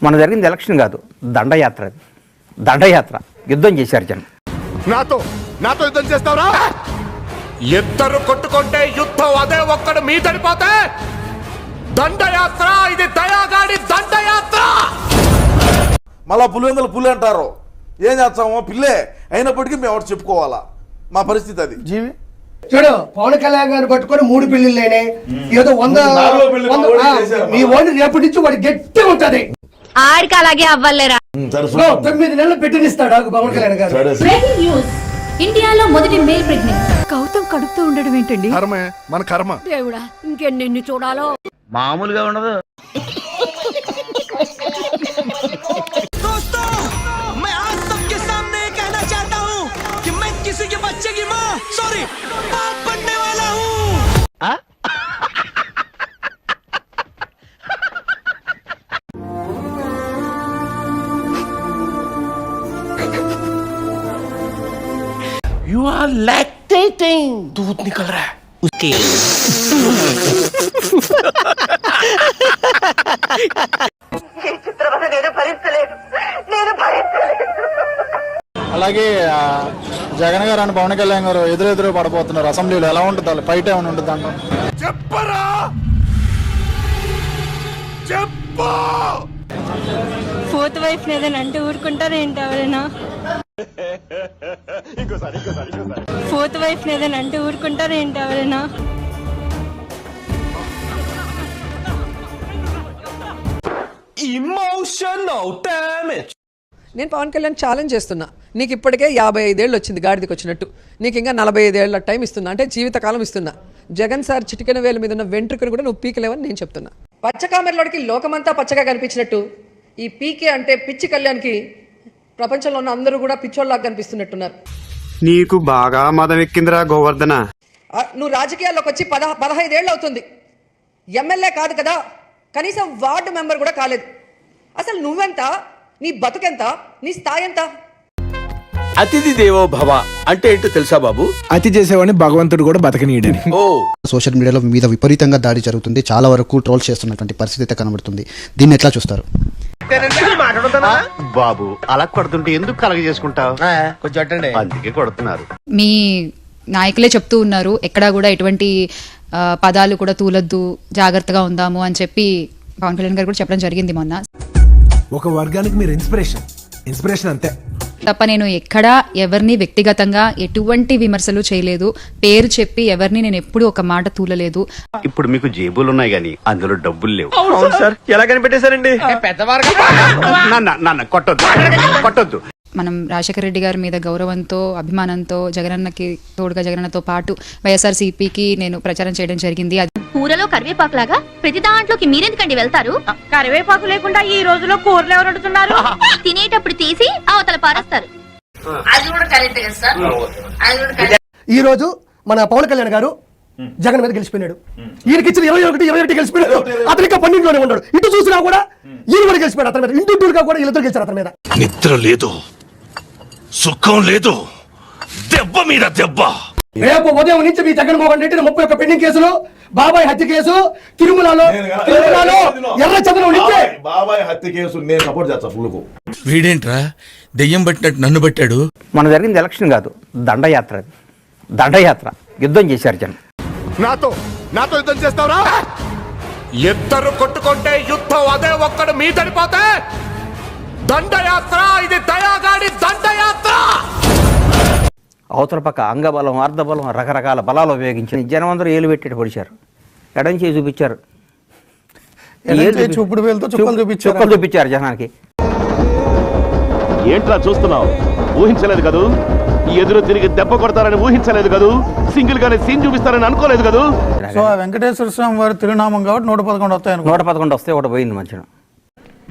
మన జరిగింది ఎలక్షన్ కాదు, దండయాత్ర. అది దండయాత్ర. యుద్ధం చేశారు జనం. నాతో యుద్ధం చేస్తావురా? ఇద్దరు కొట్టుకుంటే యుద్ధం అదే ఒక్కడు మీదడిపోతే దండయాత్ర. ఇది దయాగాడి దండయాత్ర. మళ్ళా పులివెందులు పులి అంటారు. ఏం చేస్తామో పిల్లే అయినప్పటికీ మేము ఒకటి చెప్పుకోవాలా, మా పరిస్థితి అది. జీవి చూడు, పవన్ కళ్యాణ్ గారు పట్టుకొని 3 పెళ్లిళ్ళు అయినాయి. ఏదో 100 మీ ఓడి రేపటి నుంచి వాడు గట్టి ఉంటది. ఆడికి అలాగే అవ్వలేరా? 9 నెలలు పెట్టినిస్తాడు పవన్ కళ్యాణ్ గారు. Breaking news. ఇండియాలో మొదటి మేల్ ప్రెగ్నెంట్. గౌతమ్ కడుపుతూ ఉండడం ఏంటండి? కర్మే, మన కర్మ. దేవుడా, ఇంకెన్ని చూడాలో. మామూలుగా ఉండదు. You are lactating. दूध निकल रहा है उसके. అలాగే జగన్ గారు అని పవన్ కళ్యాణ్ గారు ఎదురెదురు పడబోతున్నారు అసెంబ్లీలో. ఎలా ఉంటుంది ఫైట్ ఏమైనా ఉంటుంది అంటాం? చెప్పరా, చెప్పు. ఫోర్త్ వైఫ్ ఏదైనా అంటే ఊరుకుంటారా ఏంటి ఎవరైనా? ఫోర్త్ వైఫ్ ఏదైనా అంటే ఊరుకుంటారా ఏంటి ఎవరైనా? Emotional damage. నేను పవన్ కళ్యాణ్ ఛాలెంజ్ చేస్తున్నా. నీకు ఇప్పటికే 55 ఏళ్ళు వచ్చింది గాడిదకి వచ్చినట్టు. నీకు ఇంకా 45 ఏళ్ళ టైం ఇస్తున్నా, అంటే జీవితకాలం ఇస్తున్నా. జగన్ సార్ చిటికెన వేల మీద ఉన్న వెంట్రుకను కూడా నువ్వు పీకలేవని నేను చెప్తున్నా. పచ్చకామెరలోడికి లోకమంతా పచ్చగా కనిపించినట్టు ఈ పీకే అంటే పిచ్చి కళ్యాణ్కి ప్రపంచంలో ఉన్న అందరూ కూడా పిచ్చోళ్ళలాగా కనిపిస్తున్నట్టున్నారు. నీకు బాగా మదం ఎక్కిందిరా గోవర్ధన. నువ్వు రాజకీయాల్లోకి వచ్చి 15 ఏళ్ళు అవుతుంది. ఎమ్మెల్యే కాదు కదా, కనీసం వార్డు మెంబర్ కూడా కాలేదు. అసలు నువ్వెంత, నీ బతుకెంత, నీ స్థాయి ఎంత? అతిథి దేవో భవ అంటే ఏంటో తెలుసా బాబు? అతి చేసేవాడిని భగవంతుడు కూడా బతకనీయడని. సోషల్ మీడియాలో మీద విపరీతంగా దాడి జరుగుతుంది. చాలా వరకు ట్రోల్ చేస్తున్నటువంటి పరిస్థితి అయితే కనబడుతుంది. దీన్ని ఎట్లా చూస్తారు? బాబు అలా కొడుతుంటే ఎందుకు కలగ చేసుకుంటావు? అందుకే కొడుతున్నారు. మీ నాయకులే చెప్తూ ఉన్నారు, ఎక్కడా కూడా ఎటువంటి పదాలు కూడా తూలద్దు, జాగ్రత్తగా ఉందాము అని చెప్పి పవన్ కళ్యాణ్ గారు కూడా చెప్పడం జరిగింది మొన్న. ఒక వర్గానికి మీరు ఇన్స్పిరేషన్ అంతే తప్ప నేను ఎక్కడా ఎవరిని వ్యక్తిగతంగా ఎటువంటి విమర్శలు చేయలేదు. పేరు చెప్పి ఎవరిని నేను ఎప్పుడు ఒక మాట తూలలేదు. ఇప్పుడు మీకు జేబులు ఉన్నాయి గానీ అందులో డబ్బులు లేవు. సార్ ఎలా కనిపెట్టేశారండి? నాన్న కొట్టొద్దు. మనం రాజశేఖర రెడ్డి గారి మీద గౌరవంతో, అభిమానంతో, జగనన్నకి తోడుగా జగనన్నతో పాటు వైఎస్ఆర్సీపీకి నేను ప్రచారం చేయడం జరిగింది. కూరలో కరివేపాకు లాగా ప్రతి దాంట్లోకి మీరెందుకండి వెళ్తారు? కరివేపాకు లేకుండా ఈ రోజులో కూరలు ఎవరు వండుతున్నారు? తినేటప్పుడు తీసి అవతల పారేస్తారు. ఈ రోజు మన పవన్ కళ్యాణ్ గారు జగన్ మీద గెలిచిపోయినాడు. ఈయనకిచ్చిన 21 గెలిచిపోయాడు. అతను ఇంకా 12లోనే ఉన్నాడు. ఇటు చూసినా కూడా ఈయన కూడా గెలిచిపోయాడు అతని మీద. ఇంటూరుగా కూడా వీళ్ళిద్దరు గెలిచారు అతని మీద. నిద్ర లేదు, సుఖం లేదు, దెబ్బ మీద దెబ్బ. రేపు ఉదయం నుంచి మీ జగన్మోహన్ రెడ్డి 31 పెండింగ్ కేసులు, బాబాయ్ హత్య కేసు, తిరుమలలో ఎర్రచంద్రం నుంచి బాబాయ్ హత్య కేసు నేను సపోర్ట్ చేస్తా ఫుల్కు. వీడేంట్రా దెయ్యం పట్టినట్టు నన్ను పట్టాడు? మన జరిగింది ఎలక్షన్ కాదు, దండయాత్ర. అది దండయాత్ర. యుద్ధం చేశారు జనం. నాతో యుద్ధం చేస్తావురా? ఇద్దరు కొట్టుకుంటే యుద్ధం అదే ఒక్కడు మీదడిపోతే దండయాత్ర. ఇది దయాగాడి దండయాత్ర. అవతల పక్క అంగబలం, అర్ధబలం, రకరకాల బలాలు ఉపయోగించి జనం అందరూ ఏలు పెట్టి పొడిచారు. ఎడం చేయి చూపించారు, చూపుడు వేలుతో చుక్కలు చూపించారు జనానికి. ఏంట్రా చూస్తున్నావు? ఊహించలేదు కదూ. ఎదురు తిరిగి దెబ్బ కొడతారని ఊహించలేదు కదూ. సింగిల్ గానే సీన్ చూపిస్తారని అనుకోలేదు కదూ. సో వెంకటేశ్వర స్వామి వారి తిరునామం కాబట్టి 111 వస్తాయి. 111 వస్తే ఒకటి పోయింది మంచిగా.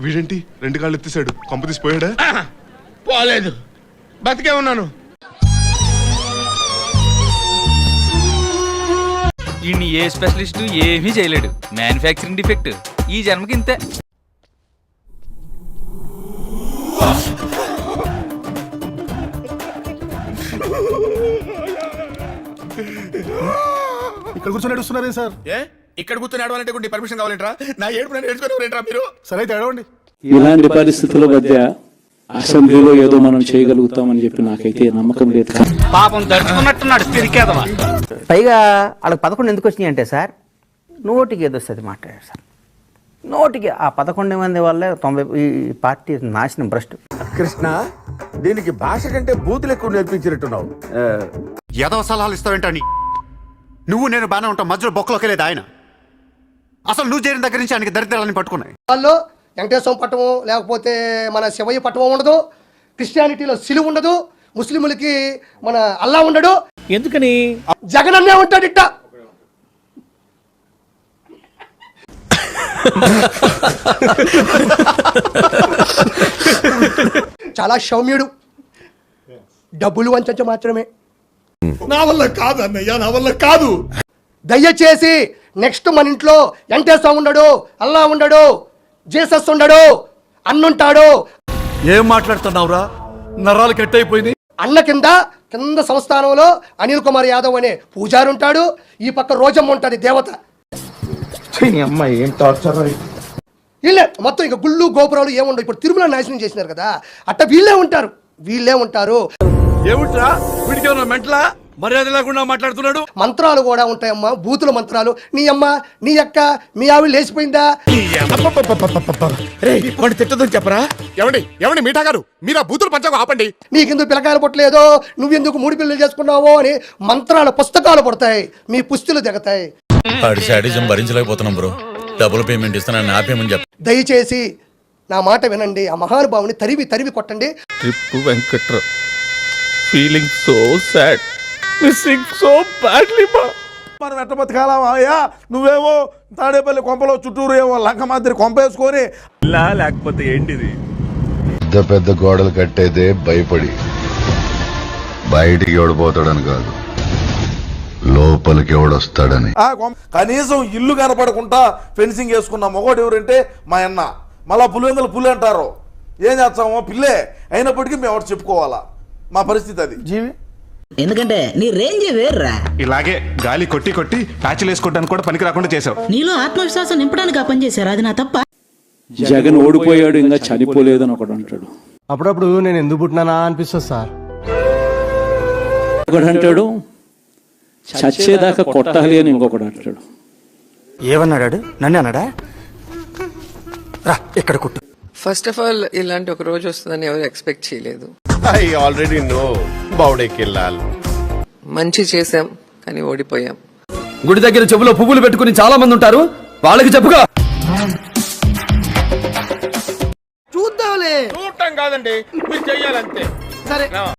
వీడేంటి 2 కాళ్ళు ఎత్తిసాడు? కొంప తీసిపోయాడా? పోలేదు, బతికే ఉన్నాను. ఇన్ని ఏ స్పెషలిస్ట్ ఏమీ చేయలేడు. Manufacturing defect. ఈ జన్మకి ఇంతే. ఇక్కడ కూర్చొని ఏడుస్తున్నారే సార్? ఇక్కడ కూర్చొని ఏడవాలంటే పర్మిషన్ కావాలంటారా? నా ఏడుపు నేను ఏడుచుకోలేంట్రా మీరు? సరే అయితే ఏడవండి. ఇలాంటి పరిస్థితుల మధ్య అసెంబ్లీలో ఏదో మనం చేయగలుగుతామని చెప్పి నాకైతే నమ్మకం లేదు. పాపం దడుచుకున్నట్టున్నాడు తిరిగేదవా. పైగా వాళ్ళకి 11 ఎందుకు వచ్చినాయి అంటే సార్, నోటికి ఏదో వస్తుంది మాట్లాడారు సార్. నోటికి ఆ 11 మంది వల్లే 90 ఈ పార్టీ నాశనం భ్రష్టు. కృష్ణ, దీనికి భాష కంటే బూతులు ఎక్కువ నేర్పించినట్టున్నావు. ఏదో సలహాలు ఇస్తావేంటని? నువ్వు నేను బాగానే ఉంటాం, మధ్యలో బొక్కలోకి వెళ్ళేది ఆయన. అసలు నువ్వు చేరిన దగ్గర నుంచి ఆయనకి దరిద్రాలని పట్టుకున్నాయి. వాళ్ళు వెంకటేశ్వరం పట్టము, లేకపోతే మన శివయ్య పట్టము ఉండదు, క్రిస్టియానిటీలో సిలువ ఉండదు, ముస్లింలకి మన అల్లా ఉండడు. ఎందుకని? జగన్ అన్నే ఉంటాడు ఇట్ట. చాలా సౌమ్యుడు, డబ్బులు వంచ మాత్రమే. నా వల్ల కాదు అన్నయ్య, నా వల్ల కాదు. దయచేసి నెక్స్ట్ మన ఇంట్లో వెంకటేశ్వరం ఉండడు, అల్లా ఉండడు, జీసస్ ఉండడు, అన్నుంటాడు. ఏం మాట్లాడుతున్నావురా? నరాలు కట్ అయిపోయింది. అన్న కింద సంస్థానంలో అనిల్ కుమార్ యాదవ్ అనే పూజారి ఉంటాడు, ఈ పక్క రోజమ్మ ఉంటుంది దేవత. ఏం టార్చర్. వీళ్ళే మొత్తం ఇక గుళ్ళు గోపురాలు ఏముండవు. ఇప్పుడు తిరుమల నాశనం చేసినారు కదా, అట్ట వీళ్ళే ఉంటారు. ఏమిట్రా వీడికి మెంటలా? మర్యాద లేకుండా మాట్లాడుతున్నాడు. మంత్రాలు కూడా ఉంటాయమ్మా, బూతుల మంత్రాలు. నీ అమ్మ, నీ అక్క, మీ ఆవిడ లేచిపోయిందా? తిట్టదని చెప్పరా? ఎవడి మీఠా గారు, మీరు ఆ బూతులు పంచకు ఆపండి. నీకెందుకు పిల్లకాయలు పుట్టలేదో, నువ్వెందుకు 3 పిల్లలు చేసుకున్నావో అని మంత్రాల పుస్తకాలు పడతాయి, మీ పుస్తులు దిగతాయి. భరించలేకపోతున్నాం బ్రో. డబుల్ పేమెంట్ ఇస్తానని ఆపేమని చెప్పి. దయచేసి నా మాట వినండి, ఆ మహానుభావుని తరివి కొట్టండి. Trip Venkatrao feeling so sad, missing so badly. మనం ఎట్ట బతకాలయ్యా? నువ్వేమో తాడేపల్లి కొంపలో చుట్టూరు ఏమో లంక మాదిరి కొంపేసుకొని లేకపోతే ఏంటిది? పెద్ద గోడలు కట్టేదే భయపడి, బయటికి ఎవడిపోతాడని కాదు, లోపలికి ఎవడొస్తాడని. కనీసం ఇల్లు కనపడకుండా ఫెన్సింగ్ వేసుకున్న మొగోడు ఎవరంటే మా అన్న. మళ్ళా పులివెందులు పులి అంటారు. ఏం చేస్తామో పిల్లే అయినప్పటికీ మేము ఎవరు చెప్పుకోవాలా? మా పరిస్థితి అది. జీవి, ఎందుకంటే నీ రేంజ్ వేర్రా. ఇలాగే గాలి కొట్టి కొట్టి ప్యాచ్లు వేసుకోవడానికి కూడా పనికి రాకుండా చేసావు. నీలో ఆత్మవిశ్వాసం నింపడానికి ఆ పని చేశారు, అది నా తప్ప. జగన్ ఓడిపోయాడు, ఇంకా చనిపోలేదని ఒకడు అంటాడు. అప్పుడప్పుడు నేను ఎందుకు పుట్టినానా అనిపిస్తుంది సార్. ఒకడు అంటాడు చచ్చేదాకా కొట్టాలి అని, ఇంకొకడు అంటాడు. ఏమన్నాడు? నన్ను అన్నాడా? రా ఇక్కడ కుట్టు. ఫస్ట్ ఆఫ్ ఆల్ ఇలాంటి ఒక రోజు వస్తుందని ఎవరు ఎక్స్పెక్ట్ చేయలేదు. ఐ ఆల్రెడీ నో బౌడేకెళ్ళాలి. మంచి చేసాం కానీ ఓడిపోయాం. గుడి దగ్గర చెవులో పువ్వులు పెట్టుకుని చాలా మంది ఉంటారు, వాళ్ళకి చెప్పుగా. చూద్దాంలే. చూడటం కాదండి, మీరు చెయ్యాలంతే. సరే.